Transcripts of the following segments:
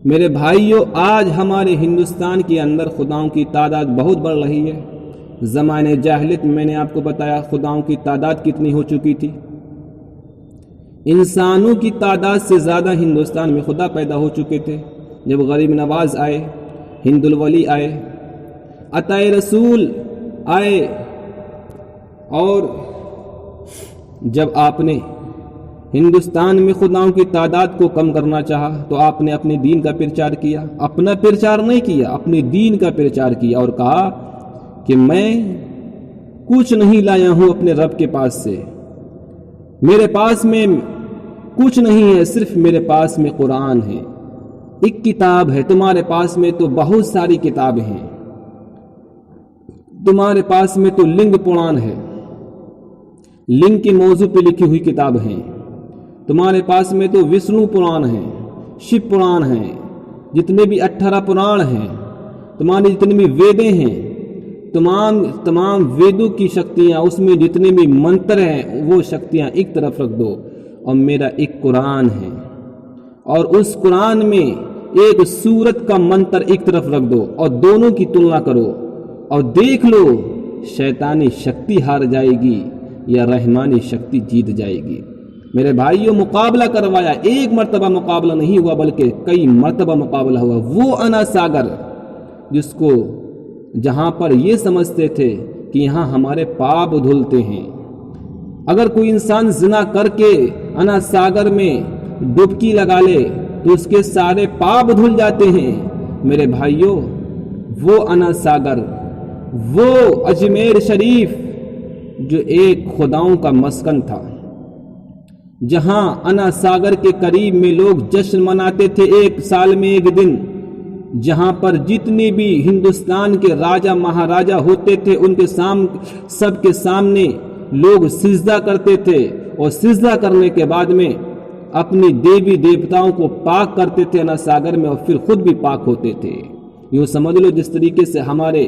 میرے بھائیوں، آج ہمارے ہندوستان کے اندر خداؤں کی تعداد بہت بڑھ رہی ہے۔ زمانے جاہلیت میں نے آپ کو بتایا خداؤں کی تعداد کتنی ہو چکی تھی۔ انسانوں کی تعداد سے زیادہ ہندوستان میں خدا پیدا ہو چکے تھے۔ جب غریب نواز آئے، ہند الولی آئے، عطا رسول آئے، اور جب آپ نے ہندوستان میں خداؤں کی تعداد کو کم کرنا چاہا تو آپ نے اپنے دین کا پرچار کیا۔ اپنا پرچار نہیں کیا، اپنے دین کا پرچار کیا اور کہا کہ میں کچھ نہیں لایا ہوں اپنے رب کے پاس سے، میرے پاس میں کچھ نہیں ہے، صرف میرے پاس میں قرآن ہے، ایک کتاب ہے۔ تمہارے پاس میں تو بہت ساری کتابیں ہیں، تمہارے پاس میں تو لنگ پران ہے، لنگ کے موضوع پہ لکھی ہوئی کتاب ہیں، تمہارے پاس میں تو وشنو پران ہے، شیو پران ہے، جتنے بھی 18 پران ہیں، تمہاری جتنے بھی ویدیں ہیں، تمام ویدوں کی شکتیاں، اس میں جتنے بھی منتر ہیں وہ شکتیاں ایک طرف رکھ دو، اور میرا ایک قرآن ہے، اور اس قرآن میں ایک سورت کا منتر ایک طرف رکھ دو، اور دونوں کی تلنا کرو اور دیکھ لو شیطانی شکتی ہار جائے گی یا رحمانی شکتی جیت جائے گی۔ میرے بھائیوں، مقابلہ کروایا، ایک مرتبہ مقابلہ نہیں ہوا بلکہ کئی مرتبہ مقابلہ ہوا۔ وہ انا ساگر جس کو جہاں پر یہ سمجھتے تھے کہ یہاں ہمارے پاپ دھلتے ہیں، اگر کوئی انسان زنا کر کے انا ساگر میں ڈبکی لگا لے تو اس کے سارے پاپ دھل جاتے ہیں۔ میرے بھائیوں، وہ انا ساگر، وہ اجمیر شریف جو ایک خداؤں کا مسکن تھا، جہاں انا ساگر کے قریب میں لوگ جشن مناتے تھے ایک سال میں ایک دن، جہاں پر جتنے بھی ہندوستان کے راجہ مہاراجہ ہوتے تھے ان کے سب کے سامنے لوگ سجدہ کرتے تھے، اور سجدہ کرنے کے بعد میں اپنی دیوی دیوتاؤں کو پاک کرتے تھے انا ساگر میں، اور پھر خود بھی پاک ہوتے تھے۔ یوں سمجھ لو جس طریقے سے ہمارے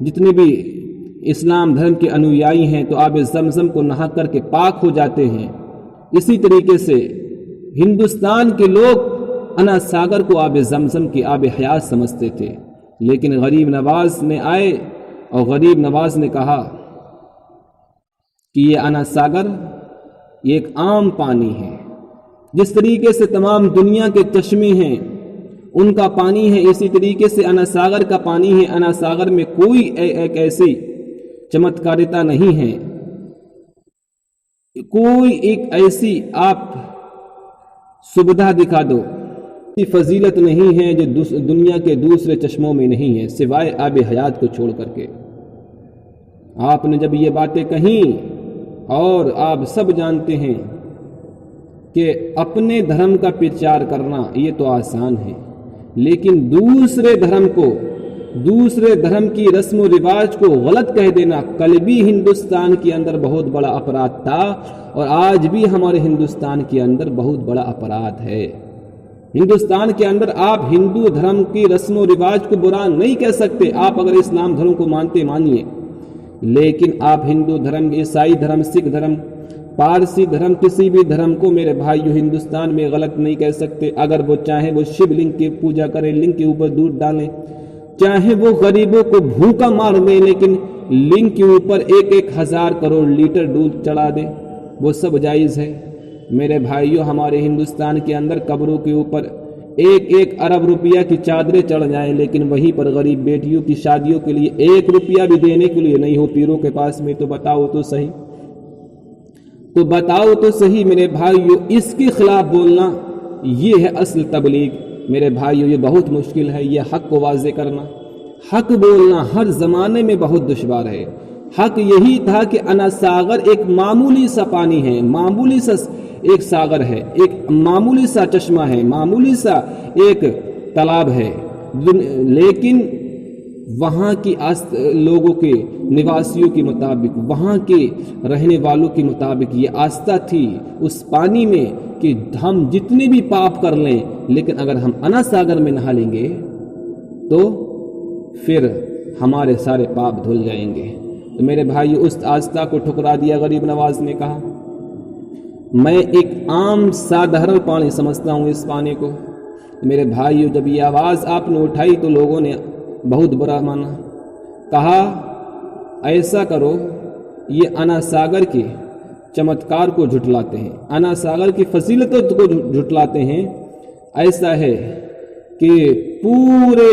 جتنے بھی اسلام دھرم کے انویائی ہیں تو آب زمزم کو نہا کر کے پاک ہو جاتے ہیں، اسی طریقے سے ہندوستان کے لوگ انا ساگر کو آب زمزم کی آب حیات سمجھتے تھے۔ لیکن غریب نواز نے آئے اور غریب نواز نے کہا کہ یہ انا ساگر یہ ایک عام پانی ہے، جس طریقے سے تمام دنیا کے چشمے ہیں ان کا پانی ہے، اسی طریقے سے انا ساگر کا پانی ہے۔ انا ساگر میں کوئی ایک ایسی چمتکاریتا نہیں ہے، کوئی ایک ایسی آپ سبدھا دکھا دو، فضیلت نہیں ہے جو دنیا کے دوسرے چشموں میں نہیں ہے سوائے آب حیات کو چھوڑ کر کے۔ آپ نے جب یہ باتیں کہیں، اور آپ سب جانتے ہیں کہ اپنے دھرم کا پرچار کرنا یہ تو آسان ہے، لیکن دوسرے دھرم کی رسم و رواج کو غلط کہہ دینا کل بھی ہندوستان کے اندر بہت بڑا اپرادھ تھا، اور آج بھی ہمارے ہندوستان کے اندر بہت بڑا اپرادھ ہے۔ ہندوستان کے اندر آپ ہندو دھرم کی رسم و رواج کو برا نہیں کہہ سکتے، آپ اگر اسلام دھرم کو مانتے مانیے، لیکن آپ ہندو دھرم، عیسائی دھرم، سکھ دھرم، پارسی دھرم، کسی بھی دھرم کو میرے بھائیو ہندوستان میں غلط نہیں کہہ سکتے۔ اگر وہ چاہیں وہ شیو لنگ کی پوجا کریں، لنگ کے اوپر دودھ ڈالیں، چاہے وہ غریبوں کو بھوکا مار دیں، لیکن لنگ کے اوپر 1,000 کروڑ لیٹر دودھ چڑھا دیں، وہ سب جائز ہے۔ میرے بھائیو، ہمارے ہندوستان کے اندر قبروں کے اوپر 1 ارب روپیہ کی چادریں چڑھ جائیں، لیکن وہیں پر غریب بیٹیوں کی شادیوں کے لیے 1 روپیہ بھی دینے کے لیے نہیں ہو پیروں کے پاس میں، تو بتاؤ تو صحیح میرے بھائیو، اس کے خلاف بولنا یہ ہے اصل تبلیغ۔ میرے بھائیو، یہ بہت مشکل ہے، یہ حق کو واضح کرنا، حق بولنا ہر زمانے میں بہت دشوار ہے۔ حق یہی تھا کہ انا ساگر ایک معمولی سا پانی ہے، معمولی سا ایک ساگر ہے، ایک معمولی سا چشمہ ہے، معمولی سا ایک تالاب ہے، لیکن وہاں کی لوگوں کے نواسیوں کے مطابق، وہاں کے رہنے والوں کے مطابق یہ آستھا تھی اس پانی میں کہ ہم جتنے بھی پاپ کر لیں، لیکن اگر ہم انا ساگر میں نہا لیں گے تو پھر ہمارے سارے پاپ دھل جائیں گے۔ تو میرے بھائی، اس آستھا کو ٹھکرا دیا غریب نواز نے، کہا میں ایک عام سادھارن پانی سمجھتا ہوں اس پانی کو، میرے بھائیو جب یہ آواز آپ نے اٹھائی تو لوگوں نے بہت برا مانا، کہا ایسا کرو، یہ انا ساگر کے چمتکار کو جھٹلاتے ہیں، انا ساگر کی فضیلتوں کو جھٹلاتے ہیں۔ ایسا ہے کہ پورے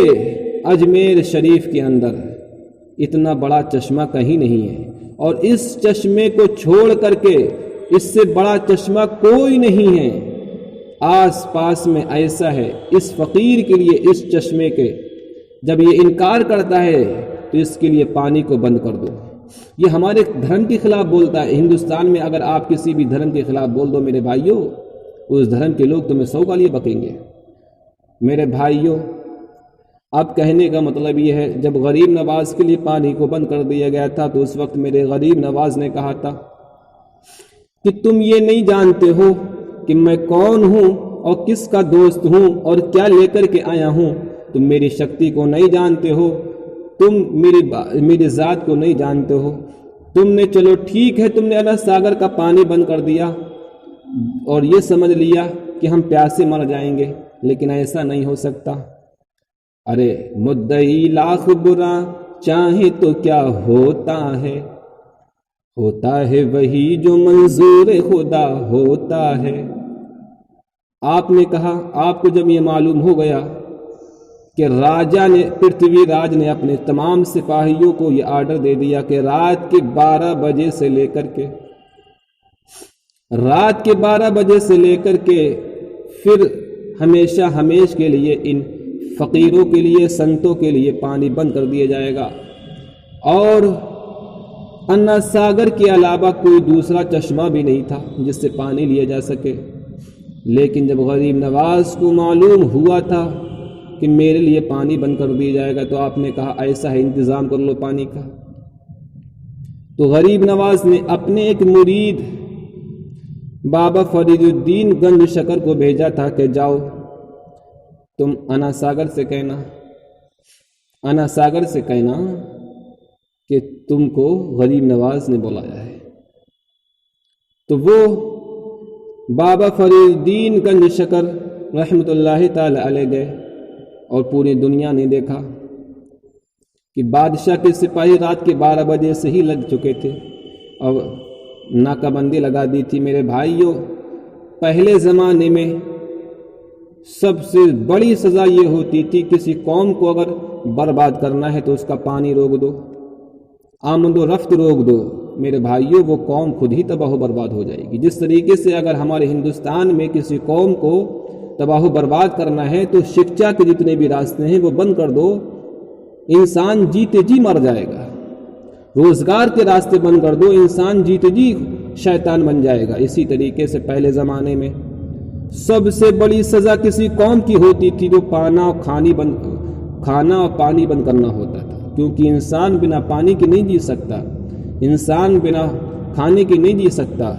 اجمیر شریف کے اندر اتنا بڑا چشمہ کہیں نہیں ہے، اور اس چشمے کو چھوڑ کر کے اس سے بڑا چشمہ کوئی نہیں ہے آس پاس میں۔ ایسا ہے اس فقیر کے لیے اس چشمے کے جب یہ انکار کرتا ہے تو اس کے لیے پانی کو بند کر دو۔ یہ ہمارے دھرم کے خلاف بولتا ہے۔ ہندوستان میں اگر آپ کسی بھی دھرم کے خلاف بول دو میرے بھائیوں، اس دھرم کے لوگ تمہیں 100 گالیاں بکیں گے۔ میرے بھائیوں، اب کہنے کا مطلب یہ ہے، جب غریب نواز کے لیے پانی کو بند کر دیا گیا تھا تو اس وقت میرے غریب نواز نے کہا تھا کہ تم یہ نہیں جانتے ہو کہ میں کون ہوں اور کس کا دوست ہوں اور کیا لے کر کے آیا ہوں، تم میری شکتی کو نہیں جانتے ہو، تم میری ذات کو نہیں جانتے ہو، تم نے چلو ٹھیک ہے، تم نے انا ساگر کا پانی بند کر دیا اور یہ سمجھ لیا کہ ہم پیاسے مر جائیں گے، لیکن ایسا نہیں ہو سکتا۔ ارے مدعی لاکھ برا چاہے تو کیا ہوتا ہے وہی جو منظور خدا ہوتا ہے۔ آپ نے کہا، آپ کو جب یہ معلوم ہو گیا کہ راجا نے، پرتھوی راج نے اپنے تمام سپاہیوں کو یہ آرڈر دے دیا کہ رات کے 12 بجے سے لے کر کے پھر ہمیشہ ہمیش کے لیے ان فقیروں کے لیے، سنتوں کے لیے پانی بند کر دیا جائے گا، اور انا ساگر کے علاوہ کوئی دوسرا چشمہ بھی نہیں تھا جس سے پانی لیا جا سکے۔ لیکن جب غریب نواز کو معلوم ہوا تھا کہ میرے لیے پانی بند کر دیا جائے گا تو آپ نے کہا ایسا ہے، انتظام کر لو پانی کا۔ تو غریب نواز نے اپنے ایک مرید بابا فرید الدین گنج شکر کو بھیجا تھا کہ جاؤ تم انا ساگر سے کہنا کہ تم کو غریب نواز نے بلایا ہے۔ تو وہ بابا فرید الدین گنج شکر رحمۃ اللہ تعالی علیہ گئے، اور پوری دنیا نے دیکھا کہ بادشاہ کے سپاہی رات کے 12 بجے سے ہی لگ چکے تھے اور ناکہ بندی لگا دی تھی۔ میرے بھائیوں، پہلے زمانے میں سب سے بڑی سزا یہ ہوتی تھی، کسی قوم کو اگر برباد کرنا ہے تو اس کا پانی روک دو، آمد و رفت روک دو۔ میرے بھائیوں، وہ قوم خود ہی تباہ و برباد ہو جائے گی۔ جس طریقے سے اگر ہمارے ہندوستان میں کسی قوم کو تباہ و برباد کرنا ہے تو شکشا کے جتنے بھی راستے ہیں وہ بند کر دو، انسان جیتے جی مر جائے گا۔ روزگار کے راستے بند کر دو، انسان جیتے جی شیطان بن جائے گا۔ اسی طریقے سے پہلے زمانے میں سب سے بڑی سزا کسی قوم کی ہوتی تھی جو کھانا اور پانی بند کرنا ہوتا تھا، کیونکہ انسان بنا پانی کے نہیں جی سکتا، انسان بنا کھانے کے نہیں جی سکتا۔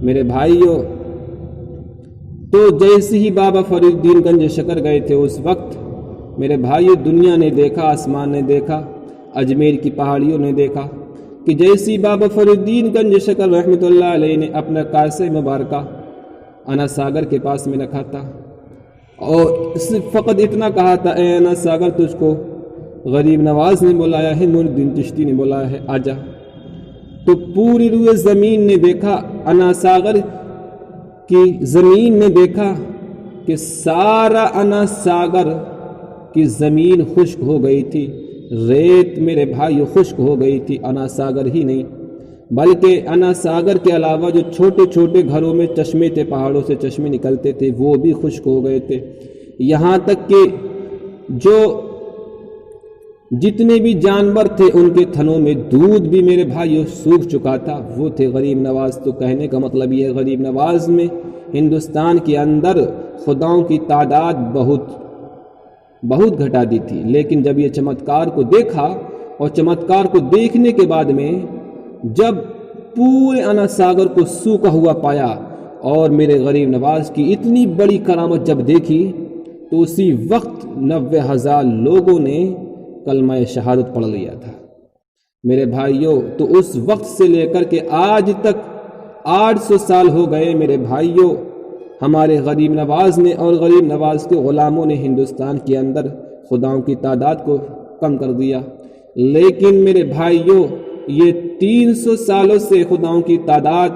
میرے بھائیوں، تو جیسے ہی بابا فرید الدین گنج شکر گئے تھے اس وقت میرے بھائیوں دنیا نے دیکھا، آسمان نے دیکھا، اجمیر کی پہاڑیوں نے دیکھا کہ جیسی بابا فرید الدین گنج شکر رحمۃ اللہ علیہ نے اپنا کاسے مبارکہ انا ساگر کے پاس میں رکھا تھا اور فقط اتنا کہا تھا، اے انا ساگر تجھ کو غریب نواز نے بلایا ہے، معین الدین چشتی نے بلایا ہے، آجا۔ تو پوری روئے زمین نے دیکھا، انا ساگر کی زمین نے دیکھا کہ سارا انا ساگر کی زمین خشک ہو گئی تھی، ریت میرے بھائی خشک ہو گئی تھی۔ انا ساگر ہی نہیں بلکہ انا ساگر کے علاوہ جو چھوٹے چھوٹے گھروں میں چشمے تھے، پہاڑوں سے چشمے نکلتے تھے، وہ بھی خشک ہو گئے تھے۔ یہاں تک کہ جو جتنے بھی جانور تھے ان کے تھنوں میں دودھ بھی میرے بھائیوں سوکھ چکا تھا، وہ تھے غریب نواز۔ تو کہنے کا مطلب یہ ہے، غریب نواز میں ہندوستان کے اندر خداؤں کی تعداد بہت گھٹا دی تھی، لیکن جب یہ چمتکار کو دیکھا اور چمتکار کو دیکھنے کے بعد میں جب پورے انا ساگر کو سوکھا ہوا پایا اور میرے غریب نواز کی اتنی بڑی کرامت جب دیکھی تو اسی وقت 90,000 لوگوں نے کلمہ شہادت پڑھ لیا تھا۔ میرے بھائیوں، تو اس وقت سے لے کر کے آج تک 800 سال ہو گئے میرے بھائیوں، ہمارے غریب نواز نے اور غریب نواز کے غلاموں نے ہندوستان کے اندر خداؤں کی تعداد کو کم کر دیا، لیکن میرے بھائیوں یہ 300 سالوں سے خداؤں کی تعداد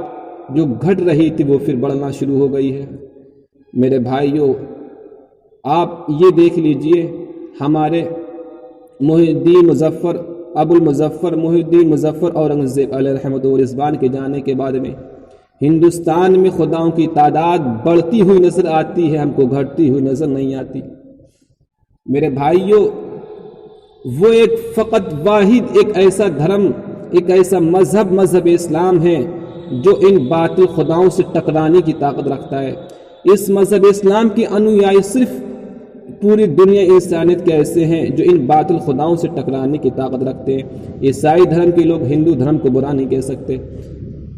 جو گھٹ رہی تھی وہ پھر بڑھنا شروع ہو گئی ہے۔ میرے بھائیوں آپ یہ دیکھ لیجئے، ہمارے محی الدین مظفر ابو المظفر محی الدین مظفر اورنگزیب علیہ رحمۃ و رضوان کے جانے کے بعد میں ہندوستان میں خداؤں کی تعداد بڑھتی ہوئی نظر آتی ہے، ہم کو گھٹتی ہوئی نظر نہیں آتی۔ میرے بھائیوں وہ ایک فقط واحد ایک ایسا دھرم، ایک ایسا مذہب اسلام ہے جو ان باطل خداؤں سے ٹکرانے کی طاقت رکھتا ہے۔ اس مذہب اسلام کے انویائی صرف پوری دنیا انسانیت کے ایسے ہیں جو ان باطل خداؤں سے ٹکرانے کی طاقت رکھتے ہیں۔ عیسائی دھرم کے لوگ ہندو دھرم کو برا نہیں کہہ سکتے،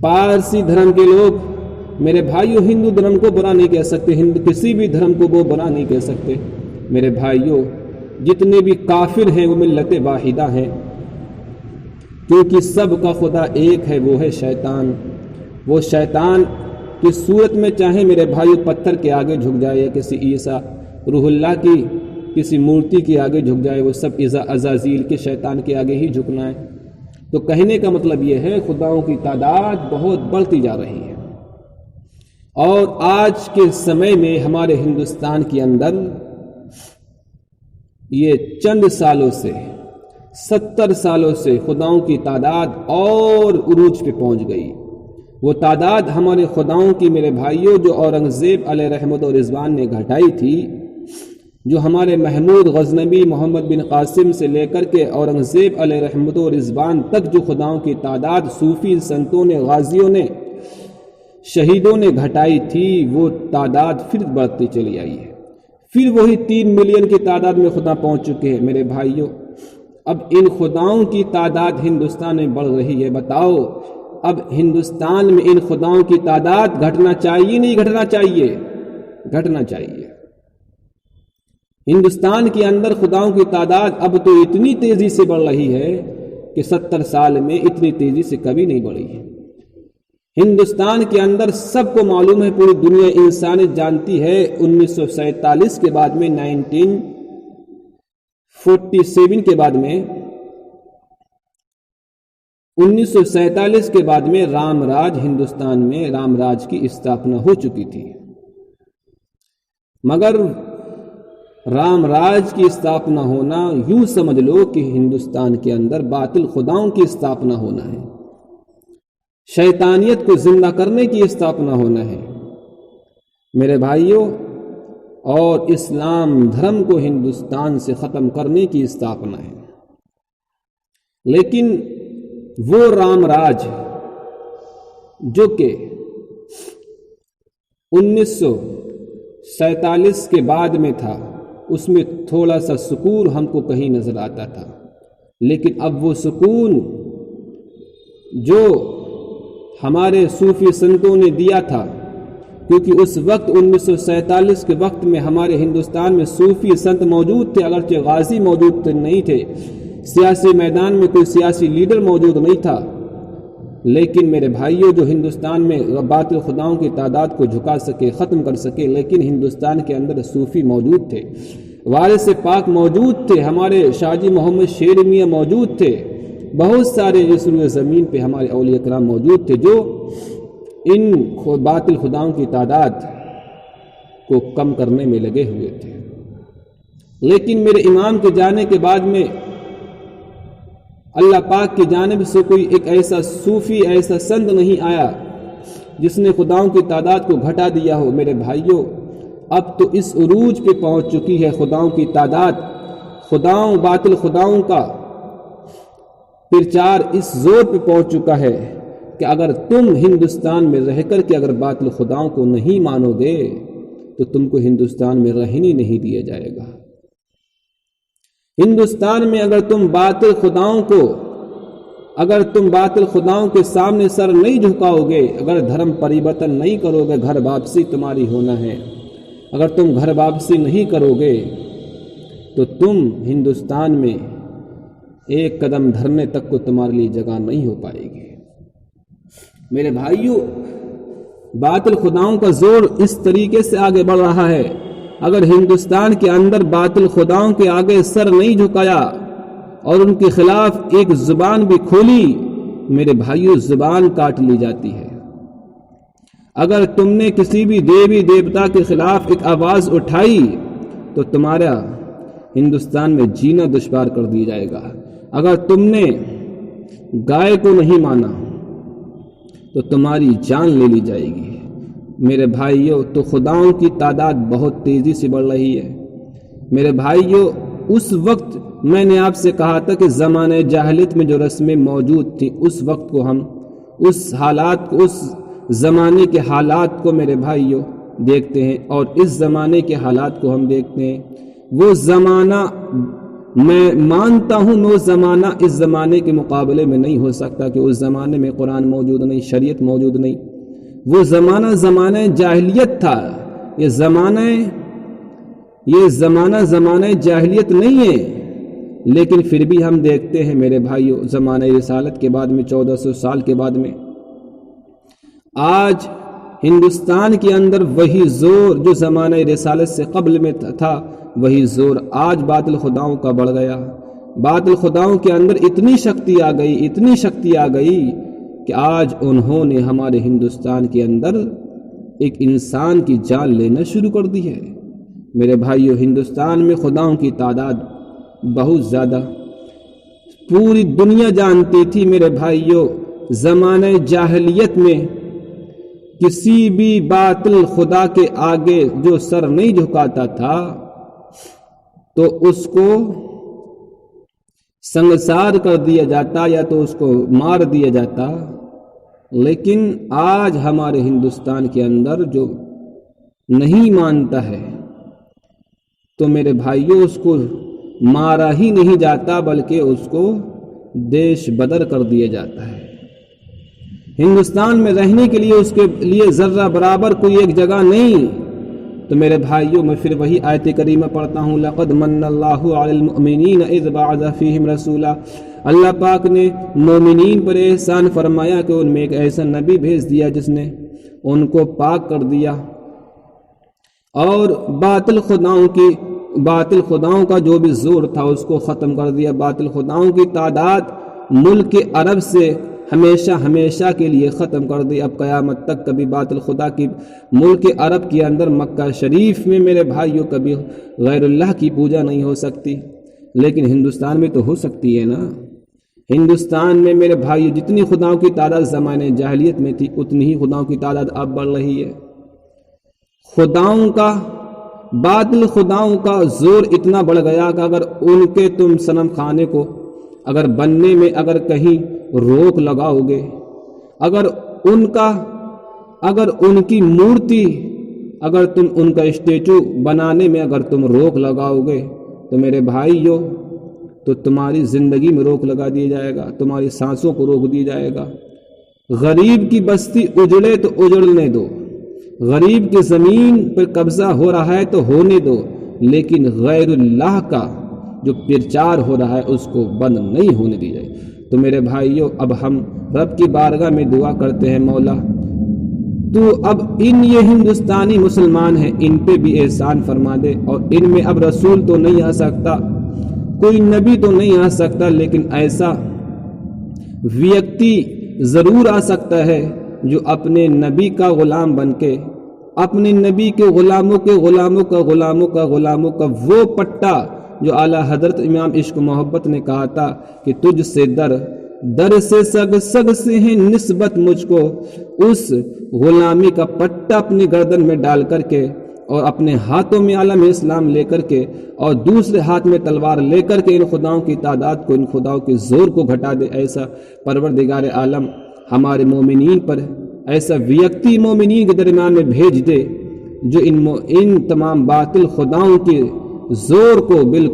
پارسی دھرم کے لوگ میرے بھائیوں ہندو دھرم کو برا نہیں کہہ سکتے، کسی بھی دھرم کو وہ برا نہیں کہہ سکتے۔ میرے بھائیوں جتنے بھی کافر ہیں وہ ملت واحدہ ہیں، کیونکہ سب کا خدا ایک ہے، وہ ہے شیطان۔ وہ شیطان کی صورت میں چاہے میرے بھائیوں پتھر کے آگے جھک جائے یا کسی عیسیٰ روح اللہ کی کسی مورتی کے آگے جھک جائے، وہ سب عزازیل کے شیطان کے آگے ہی جھکنا ہے۔ تو کہنے کا مطلب یہ ہے خداؤں کی تعداد بہت بڑھتی جا رہی ہے، اور آج کے سمے میں ہمارے ہندوستان کے اندر یہ چند سالوں سے 70 سالوں سے خداؤں کی تعداد اور عروج پہ پہنچ گئی۔ وہ تعداد ہمارے خداؤں کی میرے بھائیوں جو اورنگزیب علیہ رحمۃ و رضوان نے گھٹائی تھی، جو ہمارے محمود غزنوی محمد بن قاسم سے لے کر کے اورنگزیب علیہ رحمۃ و رضوان تک جو خداؤں کی تعداد صوفی سنتوں نے، غازیوں نے، شہیدوں نے گھٹائی تھی، وہ تعداد پھر بڑھتی چلی آئی ہے۔ پھر وہی 3 ملین کی تعداد میں خدا پہنچ چکے ہیں۔ میرے بھائیوں اب ان خداؤں کی تعداد ہندوستان میں بڑھ رہی ہے۔ بتاؤ اب ہندوستان میں ان خداؤں کی تعداد گھٹنا چاہیے نہیں گھٹنا چاہیے؟ گھٹنا چاہیے۔ ہندوستان کے اندر خداؤں کی تعداد اب تو اتنی تیزی سے بڑھ رہی ہے کہ 70 سال میں اتنی تیزی سے کبھی نہیں بڑھی ہے۔ ہندوستان کے اندر سب کو معلوم ہے، پوری دنیا انسانیت جانتی ہے، 1947 کے بعد میں 1947 کے بعد میں 1947 کے بعد میں رام راج ہندوستان میں رام راج کی استھاپنا ہو چکی تھی، مگر رام راج کی استھاپنا ہونا یوں سمجھ لو کہ ہندوستان کے اندر باطل خداؤں کی استھاپنا ہونا ہے، شیطانیت کو زندہ کرنے کی استھاپنا ہونا ہے میرے بھائیوں، اور اسلام دھرم کو ہندوستان سے ختم کرنے کی استھاپنا ہے۔ لیکن وہ رام راج جو کہ 1947 کے بعد میں تھا، اس میں تھوڑا سا سکون ہم کو کہیں نظر آتا تھا، لیکن اب وہ سکون جو ہمارے صوفی سنتوں نے دیا تھا، کیونکہ اس وقت 1947 کے وقت میں ہمارے ہندوستان میں صوفی سنت موجود تھے، اگرچہ غازی موجود نہیں تھے، سیاسی میدان میں کوئی سیاسی لیڈر موجود نہیں تھا، لیکن میرے بھائیوں جو ہندوستان میں باطل خداؤں کی تعداد کو جھکا سکے، ختم کر سکے، لیکن ہندوستان کے اندر صوفی موجود تھے، وارث پاک موجود تھے، ہمارے شاہ جی محمد شیر میاں موجود تھے، بہت سارے اس روئے زمین پہ ہمارے اولیاء کرام موجود تھے جو ان باطل خداؤں کی تعداد کو کم کرنے میں لگے ہوئے تھے۔ لیکن میرے امام کے جانے کے بعد میں اللہ پاک کی جانب سے کوئی ایک ایسا صوفی، ایسا سنت نہیں آیا جس نے خداؤں کی تعداد کو گھٹا دیا ہو۔ میرے بھائیوں اب تو اس عروج پہ پہنچ چکی ہے خداؤں کی تعداد، خداؤں باطل خداؤں کا پرچار اس زور پہ پہنچ چکا ہے کہ اگر تم ہندوستان میں رہ کر کے اگر باطل خداؤں کو نہیں مانو گے تو تم کو ہندوستان میں رہنے نہیں دیا جائے گا۔ ہندوستان میں اگر تم باطل خداؤں کے سامنے سر نہیں جھکاؤ گے، اگر دھرم پریورتن نہیں کرو گے، گھر واپسی تمہاری ہونا ہے، اگر تم گھر واپسی نہیں کرو گے تو تم ہندوستان میں ایک قدم دھرنے تک کو تمہارے لیے جگہ نہیں ہو پائے گی۔ میرے بھائیوں باطل خداؤں کا زور اس طریقے سے آگے بڑھ رہا ہے، اگر ہندوستان کے اندر باطل خداؤں کے آگے سر نہیں جھکایا اور ان کے خلاف ایک زبان بھی کھولی، میرے بھائیو زبان کاٹ لی جاتی ہے۔ اگر تم نے کسی بھی دیوی دیوتا کے خلاف ایک آواز اٹھائی تو تمہارا ہندوستان میں جینا دشوار کر دیا جائے گا۔ اگر تم نے گائے کو نہیں مانا تو تمہاری جان لے لی جائے گی۔ میرے بھائیوں، تو خداؤں کی تعداد بہت تیزی سے بڑھ رہی ہے۔ میرے بھائیوں، اس وقت میں نے آپ سے کہا تھا کہ زمانہ جاہلیت میں جو رسمیں موجود تھیں، اس وقت کو ہم اس حالات کو، اس زمانے کے حالات کو میرے بھائیوں دیکھتے ہیں، اور اس زمانے کے حالات کو ہم دیکھتے ہیں۔ وہ زمانہ، میں مانتا ہوں وہ زمانہ اس زمانے کے مقابلے میں نہیں ہو سکتا کہ اس زمانے میں قرآن موجود نہیں، شریعت موجود نہیں۔ وہ زمانہ جاہلیت تھا۔ یہ زمانہ جاہلیت نہیں ہے، لیکن پھر بھی ہم دیکھتے ہیں میرے بھائیوں، زمانہ رسالت کے بعد میں 1400 سال کے بعد میں آج ہندوستان کے اندر وہی زور جو زمانہ رسالت سے قبل میں تھا، وہی زور آج باطل خداؤں کا بڑھ گیا۔ باطل خداؤں کے اندر اتنی شکتی آ گئی کہ آج انہوں نے ہمارے ہندوستان کے اندر ایک انسان کی جان لینا شروع کر دی ہے۔ میرے بھائیو، ہندوستان میں خداؤں کی تعداد بہت زیادہ، پوری دنیا جانتی تھی میرے بھائیو، زمانہ جاہلیت میں کسی بھی باطل خدا کے آگے جو سر نہیں جھکاتا تھا تو اس کو سنگسار کر دیا جاتا یا تو اس کو مار دیا جاتا، لیکن آج ہمارے ہندوستان کے اندر جو نہیں مانتا ہے تو میرے بھائیوں اس کو مارا ہی نہیں جاتا بلکہ اس کو دیش بدر کر دیا جاتا ہے۔ ہندوستان میں رہنے کے لیے اس کے لیے ذرہ برابر کوئی ایک جگہ نہیں۔ تو میرے بھائیوں، میں پھر وہی آیت کریمہ پڑھتا ہوں، لَقَدْ مَنَّ اللَّهُ عَلَى الْمُؤْمِنِينَ إِذْ بَعَثَ فِيهِمْ رَسُولًا۔ اللہ پاک نے مومنین پر احسان فرمایا کہ ان میں ایک ایسا نبی بھیج دیا جس نے ان کو پاک کر دیا اور باطل خداؤں کا جو بھی زور تھا اس کو ختم کر دیا۔ باطل خداؤں کی تعداد ملک عرب سے ہمیشہ کے لیے ختم کر دی۔ اب قیامت تک کبھی باطل خدا کی ملک عرب کے اندر مکہ شریف میں میرے بھائیوں کبھی غیر اللہ کی پوجا نہیں ہو سکتی، لیکن ہندوستان میں تو ہو سکتی ہے نا۔ ہندوستان میں میرے بھائیوں جتنی خداؤں کی تعداد زمانے جاہلیت میں تھی، اتنی ہی خداؤں کی تعداد اب بڑھ رہی ہے۔ باطل خداؤں کا زور اتنا بڑھ گیا کہ اگر ان کے تم صنم خانے کو اگر بننے میں اگر کہیں روک لگاؤ گے، اگر ان کی مورتی، اگر تم ان کا اسٹیچو بنانے میں اگر تم روک لگاؤ گے تو میرے بھائیو تو تمہاری زندگی میں روک لگا دیا جائے گا، تمہاری سانسوں کو روک دیا جائے گا۔ غریب کی بستی اجڑے تو اجڑنے دو، غریب کی زمین پر قبضہ ہو رہا ہے تو ہونے دو، لیکن غیر اللہ کا جو پرچار ہو رہا ہے اس کو بند نہیں ہونے دی جائے۔ تو میرے بھائیوں، اب ہم رب کی بارگاہ میں دعا کرتے ہیں، مولا تو اب یہ ہندوستانی مسلمان ہیں، ان پہ بھی احسان فرما دے، اور ان میں اب رسول تو نہیں آ سکتا، کوئی نبی تو نہیں آ سکتا، لیکن ایسا ویکتی ضرور آ سکتا ہے جو اپنے نبی کا غلام بن کے، اپنے نبی کے غلاموں کا وہ پٹا جو اعلیٰ حضرت امام عشق محبت نے کہا تھا کہ تجھ سے در سے سگ سے ہے نسبت مجھ کو، اس غلامی کا پٹا اپنی گردن میں ڈال کر کے اور اپنے ہاتھوں میں علم اسلام لے کر کے اور دوسرے ہاتھ میں تلوار لے کر کے ان خداؤں کی تعداد کو، ان خداؤں کے زور کو گھٹا دے۔ ایسا پروردگار عالم ہمارے مومنین پر ایسا ویکتی مومنین کے درمیان میں بھیج دے جو ان تمام باطل خداؤں کے زور کو بالکل